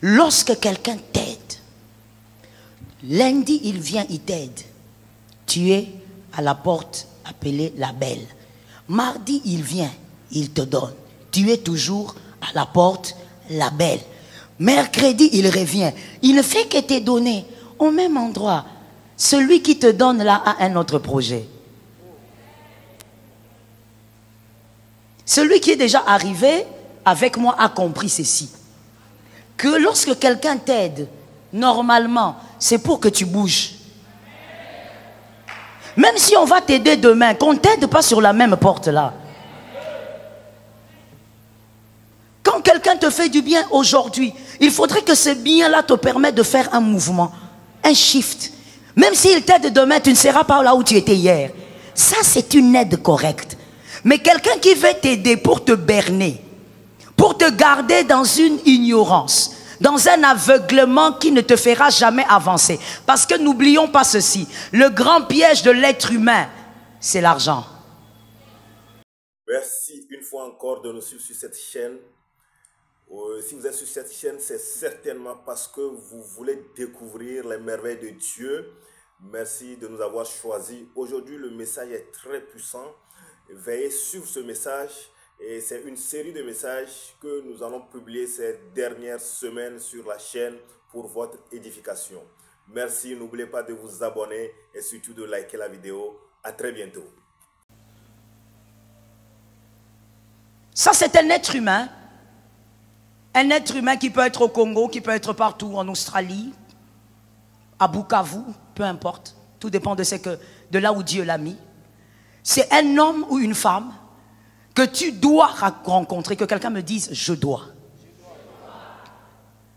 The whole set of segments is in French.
Lorsque quelqu'un t'aide, lundi il vient, il t'aide. Tu es à la porte appelée la belle. Mardi il vient, il te donne. Tu es toujours à la porte la belle. Mercredi il revient. Il ne fait que te donner au même endroit. Celui qui te donne là a un autre projet. Celui qui est déjà arrivé avec moi a compris ceci. Que lorsque quelqu'un t'aide, normalement, c'est pour que tu bouges. Même si on va t'aider demain, qu'on ne t'aide pas sur la même porte là. Quand quelqu'un te fait du bien aujourd'hui, il faudrait que ce bien-là te permette de faire un mouvement, un shift. Même s'il t'aide demain, tu ne seras pas là où tu étais hier. Ça, c'est une aide correcte. Mais quelqu'un qui veut t'aider pour te berner, pour te garder dans une ignorance, dans un aveuglement qui ne te fera jamais avancer. Parce que n'oublions pas ceci, le grand piège de l'être humain, c'est l'argent. Merci une fois encore de nous suivre sur cette chaîne. Si vous êtes sur cette chaîne, c'est certainement parce que vous voulez découvrir les merveilles de Dieu. Merci de nous avoir choisis. Aujourd'hui, le message est très puissant. Veillez sur ce message. Et c'est une série de messages que nous allons publier ces dernières semaines sur la chaîne pour votre édification. Merci, n'oubliez pas de vous abonner et surtout de liker la vidéo. À très bientôt. Ça, c'est un être humain. Un être humain qui peut être au Congo, qui peut être partout en Australie, à Bukavu, peu importe. Tout dépend de là où Dieu l'a mis. C'est un homme ou une femme que tu dois rencontrer, que quelqu'un me dise « je dois ».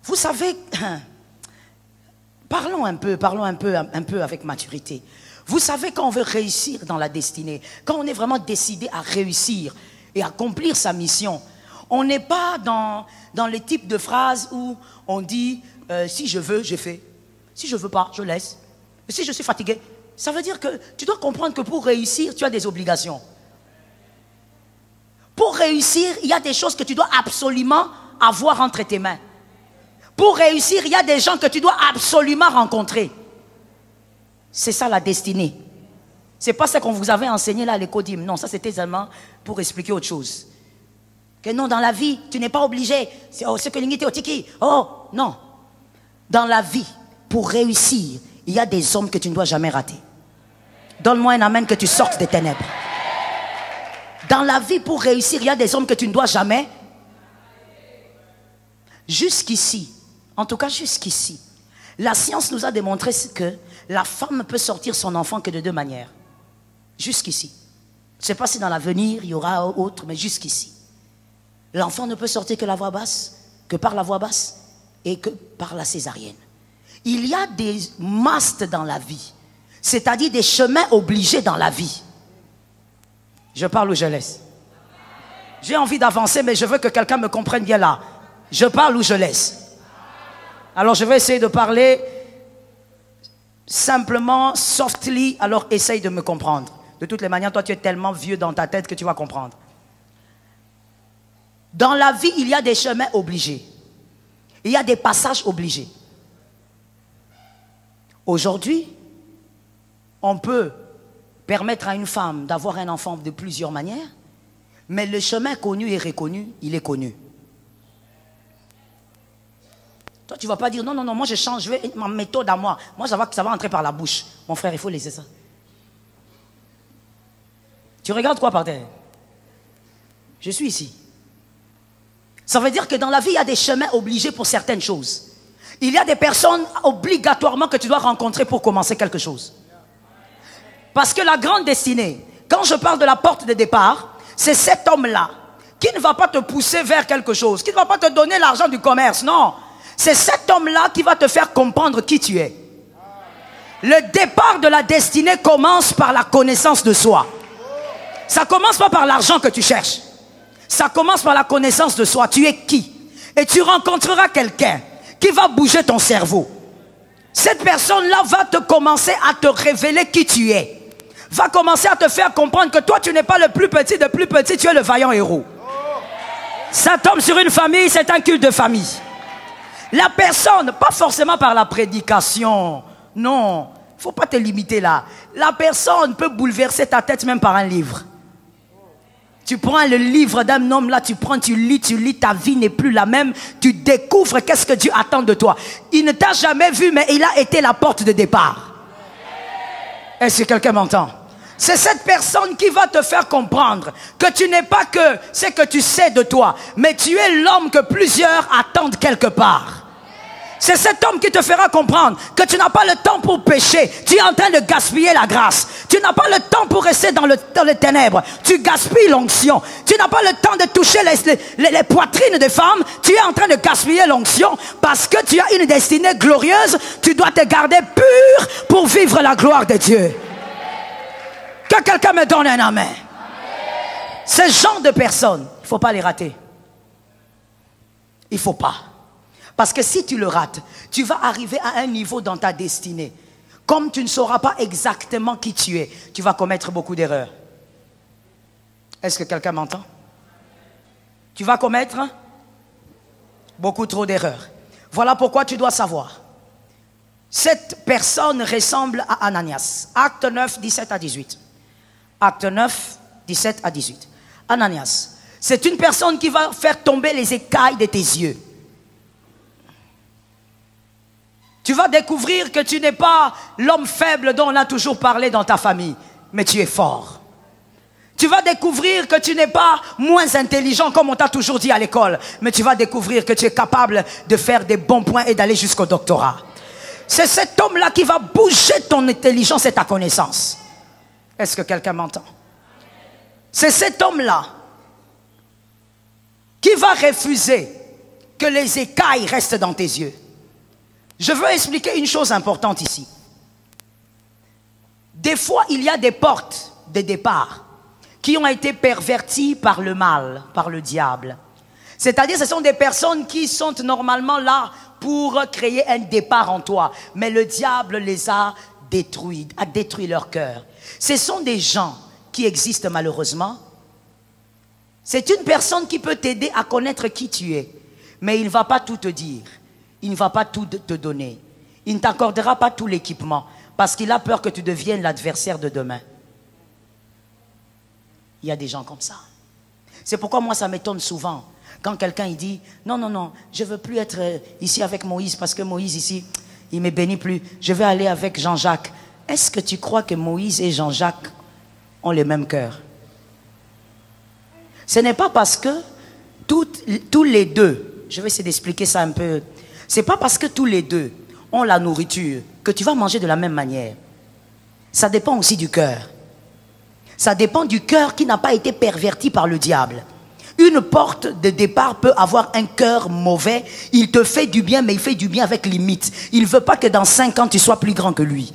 Vous savez, parlons un peu avec maturité. Vous savez, quand on veut réussir dans la destinée, quand on est vraiment décidé à réussir et accomplir sa mission, on n'est pas dans les types de phrases où on dit si je veux, je fais. Si je ne veux pas, je laisse. Et si je suis fatigué, ça veut dire que tu dois comprendre que pour réussir, tu as des obligations. Pour réussir, il y a des choses que tu dois absolument avoir entre tes mains. Pour réussir, il y a des gens que tu dois absolument rencontrer. C'est ça la destinée. Ce n'est pas ça qu'on vous avait enseigné là à l'école. Non, ça c'était seulement pour expliquer autre chose. Que non, dans la vie, tu n'es pas obligé. Ce que l'unité au tiki. Oh, non. Dans la vie, pour réussir, il y a des hommes que tu ne dois jamais rater. Donne-moi un amen que tu sortes des ténèbres. Dans la vie, pour réussir, il y a des hommes que tu ne dois jamais. Jusqu'ici, en tout cas jusqu'ici, la science nous a démontré que la femme peut sortir son enfant que de deux manières. Jusqu'ici. Je ne sais pas si dans l'avenir, il y aura autre, mais jusqu'ici. L'enfant ne peut sortir que par la voie basse et que par la césarienne. Il y a des mastes dans la vie, c'est-à-dire des chemins obligés dans la vie. Je parle ou je laisse? J'ai envie d'avancer, mais je veux que quelqu'un me comprenne bien là. Je parle ou je laisse? Alors je vais essayer de parler simplement, softly, alors essaye de me comprendre. De toutes les manières, toi tu es tellement vieux dans ta tête que tu vas comprendre. Dans la vie, il y a des chemins obligés. Il y a des passages obligés. Aujourd'hui, on peut permettre à une femme d'avoir un enfant de plusieurs manières, mais le chemin connu et reconnu, il est connu. Toi, tu ne vas pas dire, non, non, non, moi je change, je vais ma méthode à moi. Moi, ça va entrer par la bouche. Mon frère, il faut laisser ça. Tu regardes quoi par terre? Je suis ici. Ça veut dire que dans la vie, il y a des chemins obligés pour certaines choses. Il y a des personnes obligatoirement que tu dois rencontrer pour commencer quelque chose. Parce que la grande destinée, quand je parle de la porte de départ, c'est cet homme-là qui ne va pas te pousser vers quelque chose, qui ne va pas te donner l'argent du commerce, non. C'est cet homme-là qui va te faire comprendre qui tu es. Le départ de la destinée commence par la connaissance de soi. Ça commence pas par l'argent que tu cherches. Ça commence par la connaissance de soi. Tu es qui? Et tu rencontreras quelqu'un qui va bouger ton cerveau. Cette personne-là va te commencer à te révéler qui tu es. Va commencer à te faire comprendre que toi, tu n'es pas le plus petit de plus petit, tu es le vaillant héros. Ça tombe sur une famille, c'est un culte de famille. La personne, pas forcément par la prédication. Non, il ne faut pas te limiter là. La personne peut bouleverser ta tête même par un livre. Tu prends le livre d'un homme là, tu lis, ta vie n'est plus la même. Tu découvres qu'est-ce que Dieu attend de toi. Il ne t'a jamais vu, mais il a été la porte de départ. Est-ce que quelqu'un m'entend? C'est cette personne qui va te faire comprendre que tu n'es pas que ce que tu sais de toi, mais tu es l'homme que plusieurs attendent quelque part. C'est cet homme qui te fera comprendre que tu n'as pas le temps pour pécher. Tu es en train de gaspiller la grâce. Tu n'as pas le temps pour rester dans les ténèbres. Tu gaspilles l'onction. Tu n'as pas le temps de toucher les poitrines des femmes. Tu es en train de gaspiller l'onction parce que tu as une destinée glorieuse. Tu dois te garder pur pour vivre la gloire de Dieu. Que quelqu'un me donne un amen. Ce genre de personnes, il ne faut pas les rater. Il ne faut pas. Parce que si tu le rates, tu vas arriver à un niveau dans ta destinée. Comme tu ne sauras pas exactement qui tu es, tu vas commettre beaucoup d'erreurs. Est-ce que quelqu'un m'entend? Tu vas commettre beaucoup trop d'erreurs. Voilà pourquoi tu dois savoir. Cette personne ressemble à Ananias. Acte 9, 17 à 18. Acte 9, 17 à 18. Ananias, c'est une personne qui va faire tomber les écailles de tes yeux. Tu vas découvrir que tu n'es pas l'homme faible dont on a toujours parlé dans ta famille, mais tu es fort. Tu vas découvrir que tu n'es pas moins intelligent comme on t'a toujours dit à l'école, mais tu vas découvrir que tu es capable de faire des bons points et d'aller jusqu'au doctorat. C'est cet homme-là qui va bouger ton intelligence et ta connaissance. Est-ce que quelqu'un m'entend? C'est cet homme-là qui va refuser que les écailles restent dans tes yeux. Je veux expliquer une chose importante ici. Des fois, il y a des portes de départ qui ont été perverties par le mal, par le diable. C'est-à-dire, ce sont des personnes qui sont normalement là pour créer un départ en toi. Mais le diable les a détruits, a détruit leur cœur. Ce sont des gens qui existent malheureusement. C'est une personne qui peut t'aider à connaître qui tu es. Mais il ne va pas tout te dire. Il ne va pas tout te donner. Il ne t'accordera pas tout l'équipement parce qu'il a peur que tu deviennes l'adversaire de demain. Il y a des gens comme ça. C'est pourquoi moi ça m'étonne souvent quand quelqu'un il dit non, non, non, je ne veux plus être ici avec Moïse parce que Moïse ici, il ne me bénit plus. Je vais aller avec Jean-Jacques. Est-ce que tu crois que Moïse et Jean-Jacques ont le même cœur? Ce n'est pas parce que tous les deux, je vais essayer d'expliquer ça un peu. C'est pas parce que tous les deux ont la nourriture que tu vas manger de la même manière. Ça dépend aussi du cœur. Ça dépend du cœur qui n'a pas été perverti par le diable. Une porte de départ peut avoir un cœur mauvais. Il te fait du bien, mais il fait du bien avec limite. Il ne veut pas que dans 5 ans, tu sois plus grand que lui.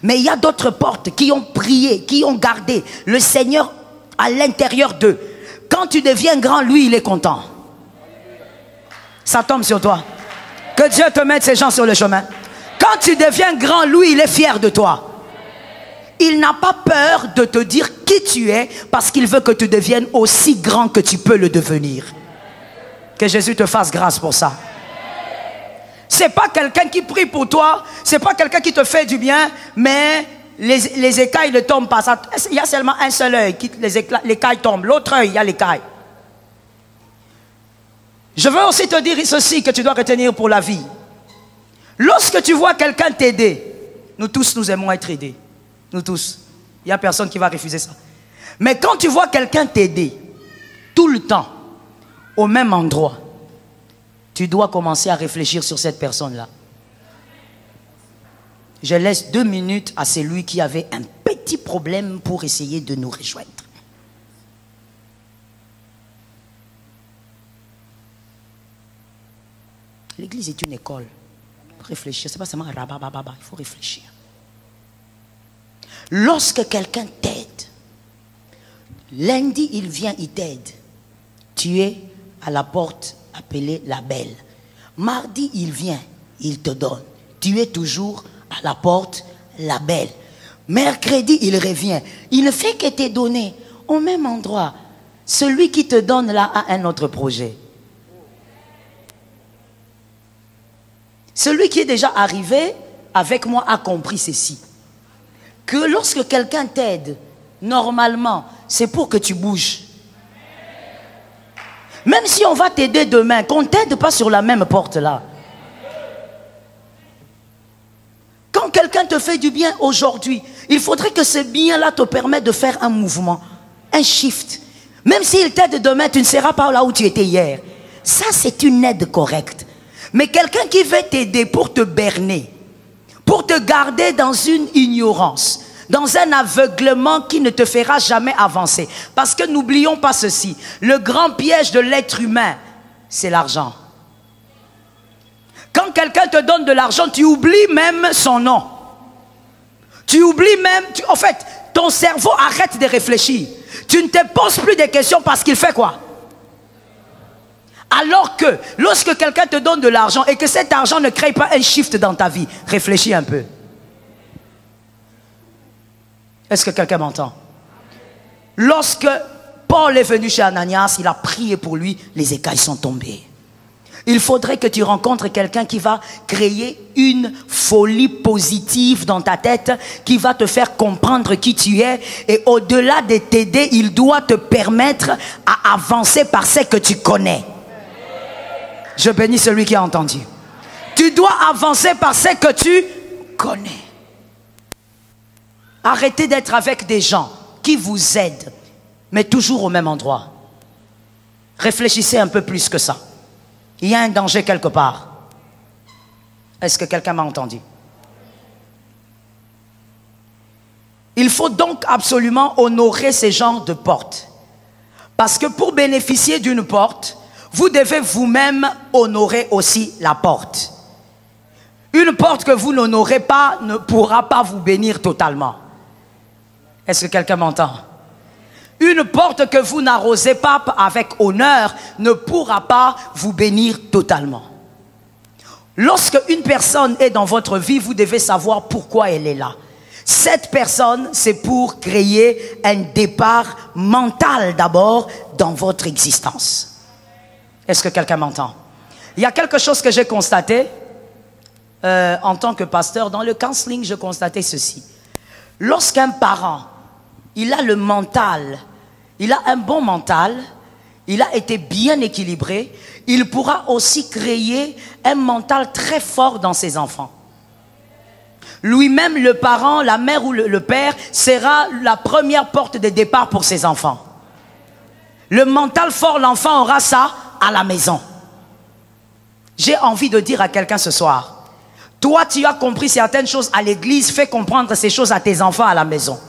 Mais il y a d'autres portes qui ont prié, qui ont gardé le Seigneur à l'intérieur d'eux. Quand tu deviens grand, lui, il est content. Ça tombe sur toi. Que Dieu te mette ces gens sur le chemin. Quand tu deviens grand, lui, il est fier de toi. Il n'a pas peur de te dire qui tu es parce qu'il veut que tu deviennes aussi grand que tu peux le devenir. Que Jésus te fasse grâce pour ça. C'est pas quelqu'un qui prie pour toi, c'est pas quelqu'un qui te fait du bien, mais les écailles ne tombent pas. Il y a seulement un seul œil, les écailles tombent. L'autre œil, il y a l'écaille. Je veux aussi te dire ceci que tu dois retenir pour la vie. Lorsque tu vois quelqu'un t'aider, nous tous nous aimons être aidés. Nous tous. Il n'y a personne qui va refuser ça. Mais quand tu vois quelqu'un t'aider, tout le temps, au même endroit, tu dois commencer à réfléchir sur cette personne-là. Je laisse 2 minutes à celui qui avait un petit problème pour essayer de nous rejoindre. L'église est une école. Il faut réfléchir. Ce n'est pas seulement rabababa. Il faut réfléchir. Lorsque quelqu'un t'aide, lundi il vient, il t'aide. Tu es à la porte appelée la belle. Mardi il vient, il te donne. Tu es toujours à la porte la belle. Mercredi il revient. Il ne fait que te donner au même endroit. Celui qui te donne là a un autre projet. Celui qui est déjà arrivé avec moi a compris ceci. Que lorsque quelqu'un t'aide, normalement, c'est pour que tu bouges. Même si on va t'aider demain, qu'on ne t'aide pas sur la même porte là. Quand quelqu'un te fait du bien aujourd'hui, il faudrait que ce bien-là te permette de faire un mouvement, un shift. Même s'il t'aide demain, tu ne seras pas là où tu étais hier. Ça, c'est une aide correcte. Mais quelqu'un qui veut t'aider pour te berner, pour te garder dans une ignorance, dans un aveuglement qui ne te fera jamais avancer. Parce que n'oublions pas ceci, le grand piège de l'être humain, c'est l'argent. Quand quelqu'un te donne de l'argent, tu oublies même son nom. Tu oublies même, en fait, ton cerveau arrête de réfléchir. Tu ne te poses plus de questions parce qu'il fait quoi? Alors que lorsque quelqu'un te donne de l'argent et que cet argent ne crée pas un shift dans ta vie, réfléchis un peu. Est-ce que quelqu'un m'entend? Lorsque Paul est venu chez Ananias, il a prié pour lui, les écailles sont tombées. Il faudrait que tu rencontres quelqu'un qui va créer une folie positive dans ta tête, qui va te faire comprendre qui tu es, et au-delà de t'aider, il doit te permettre à avancer par ce que tu connais. Je bénis celui qui a entendu. Tu dois avancer par ce que tu connais. Arrêtez d'être avec des gens qui vous aident, mais toujours au même endroit. Réfléchissez un peu plus que ça. Il y a un danger quelque part. Est-ce que quelqu'un m'a entendu? Il faut donc absolument honorer ces genres de portes. Parce que pour bénéficier d'une porte, vous devez vous-même honorer aussi la porte. Une porte que vous n'honorez pas ne pourra pas vous bénir totalement. Est-ce que quelqu'un m'entend? Une porte que vous n'arrosez pas avec honneur ne pourra pas vous bénir totalement. Lorsque une personne est dans votre vie, vous devez savoir pourquoi elle est là. Cette personne, c'est pour créer un départ mental d'abord dans votre existence. Est-ce que quelqu'un m'entend? Il y a quelque chose que j'ai constaté en tant que pasteur. Dans le counseling, je constatais ceci. Lorsqu'un parent, il a le mental, il a un bon mental, il a été bien équilibré, il pourra aussi créer un mental très fort dans ses enfants. Lui-même, le parent, la mère ou le père, sera la première porte de départ pour ses enfants. Le mental fort, l'enfant aura ça à la maison. J'ai envie de dire à quelqu'un ce soir, toi tu as compris certaines choses à l'église, fais comprendre ces choses à tes enfants à la maison.